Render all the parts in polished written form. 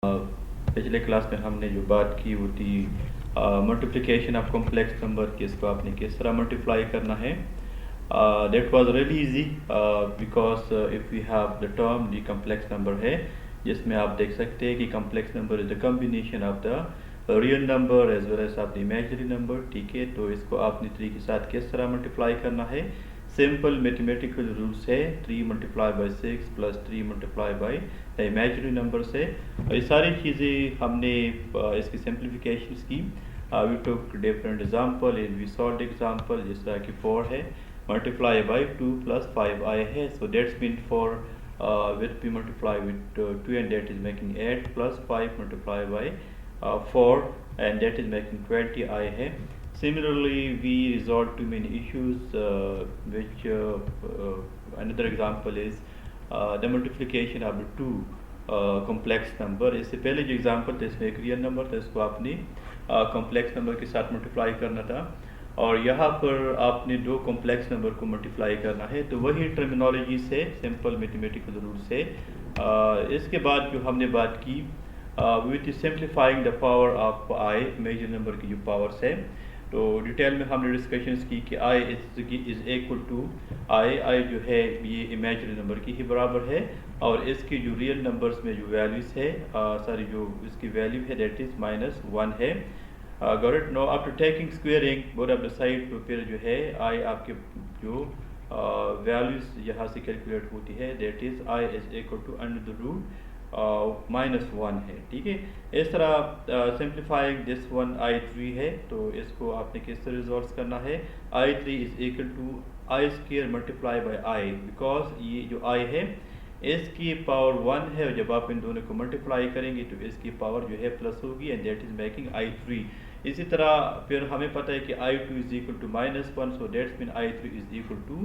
पिछले क्लास में हमने जो बात की वो थी मल्टीप्लिकेशन ऑफ कॉम्प्लेक्स नंबर कि इसको आपने किस तरह मल्टीप्लाई करना है। That was really easy because if we have the term the complex number है जिसमें आप देख सकते हैं कि complex number is the combination of the real number as well as of the imaginary number. ठीक है, तो इसको आपने 3 के साथ किस तरह मल्टीप्लाई करना है। सिंपल मैथमेटिकल रूल्स है 3 multiply by 6 plus 3 multiply by the imaginary number से। ये सारी चीज़ें हमने इसकी सिंप्लीफिकेशंस की। We took different example and we solved example जिस तरह की 4 है मल्टीप्लाई बाई 2 प्लस 5 आए है। सो that's mean for with we multiply with 2 and that is making 8 plus 5 multiply by 4 and that is making 20 I है। Similarly we resolve too many issues which another example is the multiplication of the two complex number। इससे पहले जो example था इसमें एक real number था, इसको आपने complex number के साथ multiply करना था और यहाँ पर आपने दो कॉम्प्लेक्स नंबर को मल्टीप्लाई करना है। तो वही टर्मिनोलॉजी से सिंपल मैथमेटिकल रूल से इसके बाद जो हमने बात की with simplifying the power of imaginary number की जो पावर्स है, तो डिटेल में हमने डिस्कशंस की कि आई इज इक्वल टू आई जो है ये इमेजिनरी नंबर की ही बराबर है और इसकी जो रियल नंबर्स में जो वैल्यूज़ है सारी जो इसकी वैल्यू है दैट इज़ -1 है। got it? Now after taking squaring both of the side तो फिर जो है आई आपके जो वैल्यूज यहाँ से कैलकुलेट होती है that is i is equal to under the root -1 है। ठीक है, इस तरह सिंप्लीफाइंग दिस वन I3 है, तो इसको आपने किस तरह रिजॉल्व करना है। I3 is equal to i square multiply by i, because ये जो आई है इसकी पावर 1 है और जब आप इन दोनों को मल्टीप्लाई करेंगे तो इसकी पावर जो है प्लस होगी and that is making I3। इसी तरह फिर हमें पता है कि I2 is equal to -1, so that's mean I3 is equal to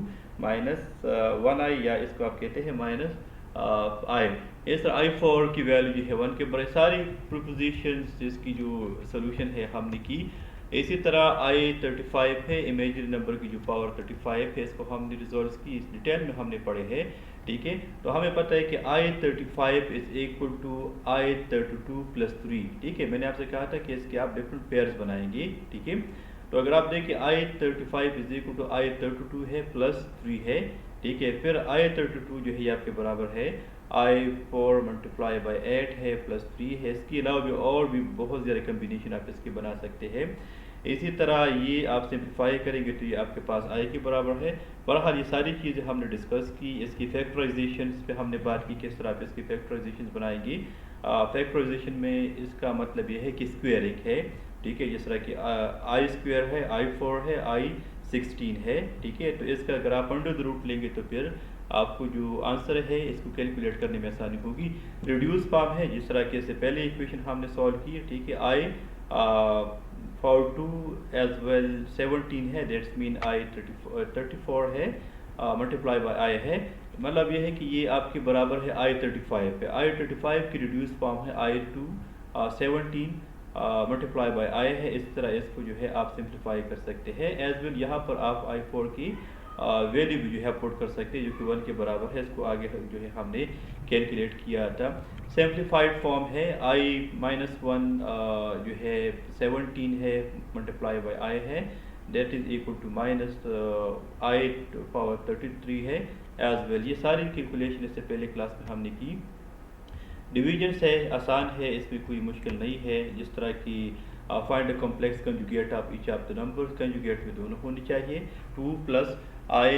-1i या इसको आप कहते हैं -i। इस तरह I4 की वैल्यू जो है 1 के बराबर। सारी प्रोपोजिशंस जिसकी जो सोल्यूशन है हमने की। इसी तरह I35 है इमेजिनरी नंबर की जो पावर 35 है, इसको हमने रिजॉल्व की, इस डिटेल में हमने पढ़े हैं। ठीक है, तो हमें पता है कि I35 is equal to I32 plus 3। ठीक है, मैंने आपसे कहा था कि इसके आप डिफरेंट पेयर्स बनाएंगे। ठीक है, तो अगर आप देखें I35 is equal to I32 है प्लस 3 है। ठीक है, फिर I32 जो है ये आपके बराबर है I4 मल्टीप्लाई बाई 8 है प्लस 3 है। इसके अलावा भी और भी बहुत ज़्यादा कम्बिनेशन आप इसके बना सकते हैं। इसी तरह ये आप सिंप्लीफाई करेंगे तो ये आपके पास आई के बराबर है। बहरहाल ये सारी चीज़ें हमने डिस्कस की। इसकी फैक्टराइजेशन पे हमने बात की किस तरह आप इसकी फैक्टराइजेशन बनाएंगे। फैक्टराइजेशन में इसका मतलब ये है कि स्क्वायरिंग है। ठीक है, जिस तरह की आई स्क्वायर है, I4 है, I16 है। ठीक है, तो इसका अगर आप अंडर द रूट लेंगे तो फिर आपको जो आंसर है इसको कैलकुलेट करने में आसानी होगी। रिड्यूस फॉर्म है जिस तरह के इससे पहले इक्वेशन हमने सॉल्व की है। ठीक है, आई for 2 as well 17 है, दैट्स मीन I34 है मल्टीप्लाई बाय आई है। मतलब ये है कि ये आपके बराबर है I35 है। I35 की रिड्यूस फॉर्म है I2 17 मल्टीप्लाई बाय आई है। इस तरह इसको जो है आप सिंप्लीफाई कर सकते हैं। एज वेल यहाँ पर आप I4 की वैल्यू भी जो है पुट कर सकते हैं जो कि 1 के बराबर है। इसको आगे जो है हमने कैलकुलेट किया था। सिंप्लीफाइड फॉर्म है I-1 जो है 17 है मल्टीप्लाई बाय आई है, that is equal to I power 33 है एज वेल। ये सारी कैलकुलेशन इससे पहले क्लास में हमने की। डिविजन है आसान है, इसमें कोई मुश्किल नहीं है। जिस तरह की find the complex conjugate of each of the numbers, conjugate में दोनों होनी चाहिए। 2 प्लस आई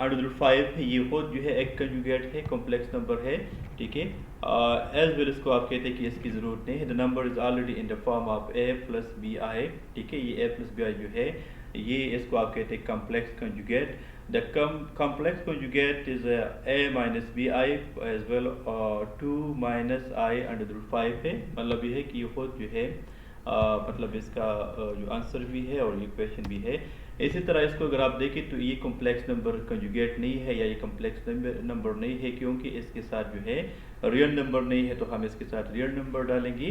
अंडर रूट 5 है, ये खुद जो है एक कंजुगेट है, कॉम्प्लेक्स नंबर है। ठीक है, एज वेल इसको आप कहते हैं कि इसकी ज़रूरत नहीं है। The number is already in the form of a plus b i. ठीक है, ये a प्लस बी आई जो है ये इसको आप कहते हैं complex conjugate. The complex conjugate is a minus bi as well 2 minus I under the root 5 है। मतलब ये है कि ये खुद जो है मतलब इसका जो आंसर भी है और ये क्वेश्चन भी है। इसी तरह इसको अगर आप देखें तो ये कॉम्प्लेक्स नंबर कंजुगेट नहीं है या ये कॉम्प्लेक्स नंबर नहीं है क्योंकि इसके साथ जो है रियल नंबर नहीं है, तो हम इसके साथ रियल नंबर डालेंगे।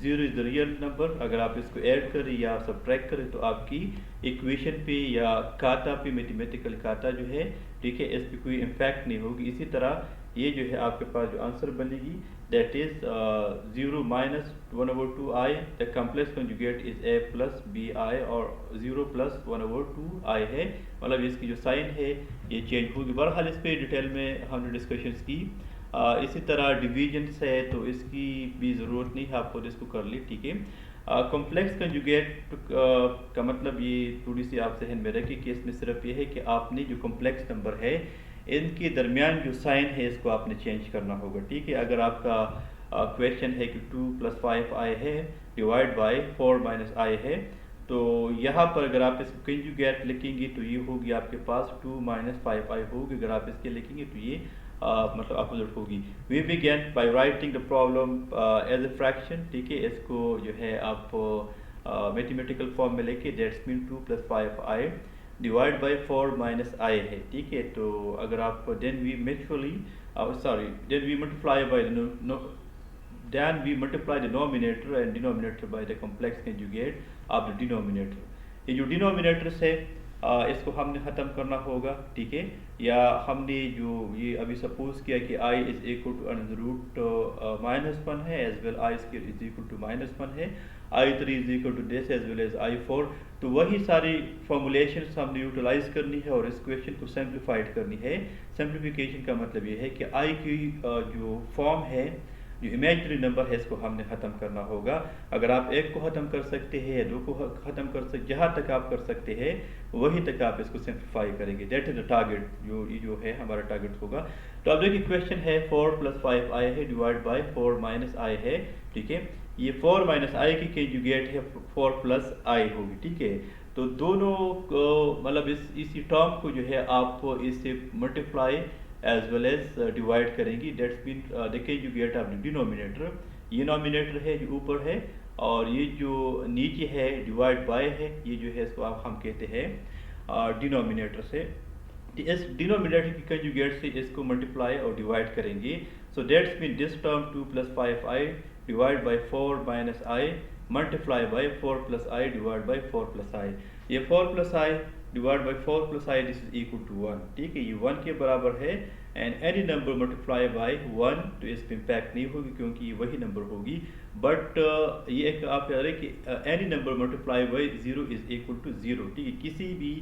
0 इज द रियल नंबर। अगर आप इसको ऐड करें या सब्ट्रैक्ट करें तो आपकी इक्वेशन पे या खाता पे मैथमेटिकल खाता जो है ठीक है इस पर कोई इम्पैक्ट नहीं होगी। इसी तरह ये जो है आपके पास जो आंसर बनेगी that is 0 minus 1/2i, the complex conjugate is a plus b i, और 0 प्लस 1/2i है, मतलब इसकी जो साइन है ये चेंज होगी। बहरहाल इस पर डिटेल में हमने डिस्कशंस की। इसी तरह डिवीजन है तो इसकी भी ज़रूरत नहीं है, आपको इसको कर ली, ठीक है। कॉम्प्लेक्स कंजुगेट का मतलब ये थोड़ी सी आप जहन में रखिए कि इसमें सिर्फ ये है कि आपने जो कॉम्प्लेक्स नंबर है इनके दरमियान जो साइन है इसको आपने चेंज करना होगा, ठीक है। अगर आपका क्वेश्चन है कि 2 + 5i है डिवाइड बाय 4 - i है, तो यहाँ पर अगर आप इसको कंजुगेट लिखेंगे तो ये होगी आपके पास 2 - 5i होगी। अगर आप इसके लिखेंगे तो ये मतलब अपोजिट होगी। We begin by writing the problem as a fraction, ठीक है। इसको जो है आप मैथमेटिकल फॉर्म में लेके that's mean 2 + 5i divide by 4 - i है, ठीक है। तो अगर आप then we multiply by then we multiply the numerator and denominator by the complex conjugate of the denominator। ये जो डिनोमिनेटर्स है इसको हमने ख़त्म करना होगा, ठीक है। या हमने जो ये अभी सपोज किया कि i इज इक्वल टू √-1 है, as well i² is equal to -1 है, i3 is equal to this as well as i4। तो वही सारी फॉर्मुलेशंस हमने यूटिलाइज करनी है और इस क्वेश्चन को सिंप्लीफाइड करनी है। सिंप्लीफिकेशन का मतलब ये है कि i की जो फॉर्म है, जो इमेजिनरी नंबर है, इसको हमने ख़त्म करना होगा। अगर आप एक को ख़त्म कर सकते हैं या दो को ख़त्म कर सकते, जहाँ तक आप कर सकते हैं वहीं तक आप इसको सिंप्लीफाई करेंगे। दैट इज़ द टारगेट, जो है हमारा टारगेट होगा। तो अब देखिए क्वेश्चन है 4 + 5i है डिवाइड बाय 4 - i है, ठीक है। ये 4 - i की कंजुगेट है 4 + i होगी, ठीक है। तो दोनों को मतलब इसी टर्म को जो है आप इससे multiply as well as divide करेंगी। That's mean the conjugate of the denominator, ये नॉमिनेटर है जो ऊपर है, और ये जो नीचे है डिवाइड बाय है, ये जो है इसको हम कहते हैं डिनोमिनेटर से। इस डिनोमिनेटर की कंजुगेट से इसको मल्टीप्लाई और डिवाइड करेंगे। So that's mean this term 2 + 5i divide by 4 - i multiply by 4 + i divide by 4 + i। ये 4 + i divide by 4 + i this is equal to 1, ठीक है। ये 1 के बराबर है, and any number multiply by 1 तो इस पर इम्पैक्ट नहीं होगी क्योंकि ये वही नंबर होगी। बट ये एक आप याद रखें कि any number multiply by 0 is equal to 0, ठीक है। किसी भी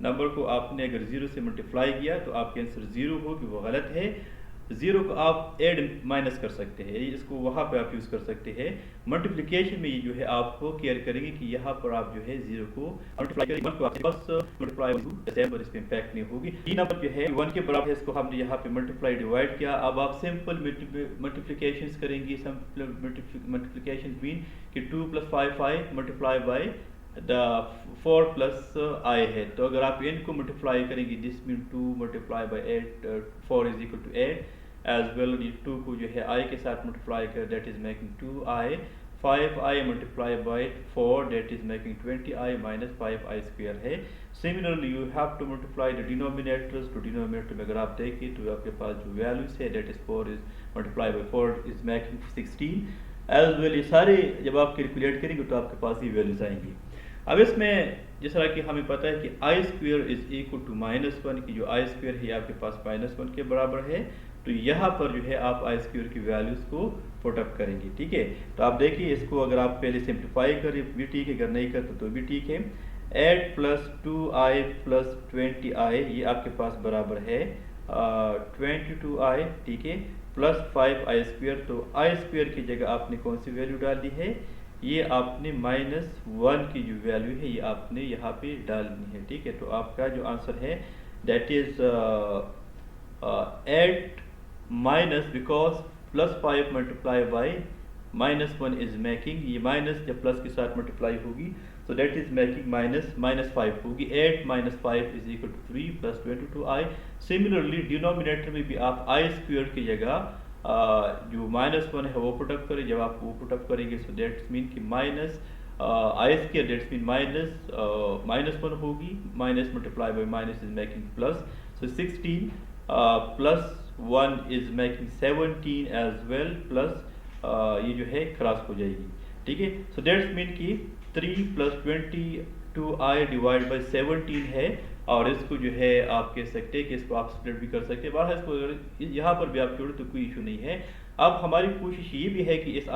नंबर को आपने अगर 0 से मल्टीप्लाई किया तो आपके आंसर 0 होगी, वो गलत है। 0 को आप ऐड माइनस कर सकते हैं, इसको वहाँ पे आप यूज़ कर सकते हैं। मल्टीप्लिकेशन में ये जो है आपको केयर करेंगे कि यहाँ पर आप जो है 0 को मल्टीप्लाई करेंगे, 1 को आपके पास मल्टीप्लाई पर इस पर इम्पैक्ट नहीं होगी। ये नंबर जो है 1 के बराबर है, इसको हमने यहाँ पे मल्टीप्लाई डिवाइड किया। अब आप सिंपल मल्टीप्लिकेशन करेंगे, मल्टीप्लिकेशन मीन कि 2 + 5i multiply by the 4 + i है। तो अगर आप इनको मल्टीप्लाई करेंगे this mean 2 multiply by 8, 4 is equal to 8 as well. ये 2 को जो है i के साथ मल्टीप्लाई कर that is making 2i, 5i multiply by 4 that is making 20i - 5i² है। Similarly you have to multiply the denominators to denominator में अगर आप देखें तो आपके पास जो वैल्यूज है that is 4 is multiply by 4 is making 16 as well. ये सारे जब आप कैलकुलेट करेंगे तो आपके पास ये वैल्यूज आएंगी। अब इसमें जिस तरह कि हमें पता है कि i² इज इक्वल टू -1 की जो i² है आपके पास -1 के बराबर है, तो यहाँ पर जो है आप i² की वैल्यूज़ को पुटअप करेंगे, ठीक है। तो आप देखिए इसको अगर आप पहले सिंप्लीफाई करें भी ठीक है, अगर नहीं करते तो भी ठीक है। 8 + 2i + 20i ये आपके पास बराबर है 22i, ठीक है, प्लस 5i²। तो i² की जगह आपने कौन सी वैल्यू डाल दी है, ये आपने -1 की जो वैल्यू है ये आपने यहाँ पे डालनी है, ठीक है। तो आपका जो आंसर है that is 8 minus because +5 multiply by -1 is making, ये माइनस जब प्लस के साथ मल्टीप्लाई होगी so that is making -5 होगी। 8 - 5 is equal to 3 + 22i। Similarly denominator में भी आप i² की जगह जो -1 है वो पुटअप करें। जब आप वो पुटअप करेंगे सो दैट्स मीन कि i² दैट्स मीन -1 होगी, minus multiply by minus is making plus, so 16 + 1 is making 17 as well, plus ये जो है क्रॉस हो जाएगी, ठीक है। सो दैट्स मीन कि 3 + 22i डिवाइड बाय 17 है, और इसको जो है आप कह सकते हैं कि इसको आप स्प्लिट भी कर सकते हैं। बहरहाल इसको अगर यहाँ पर भी आप छोड़े तो कोई इशू नहीं है। अब हमारी कोशिश ये भी है कि इस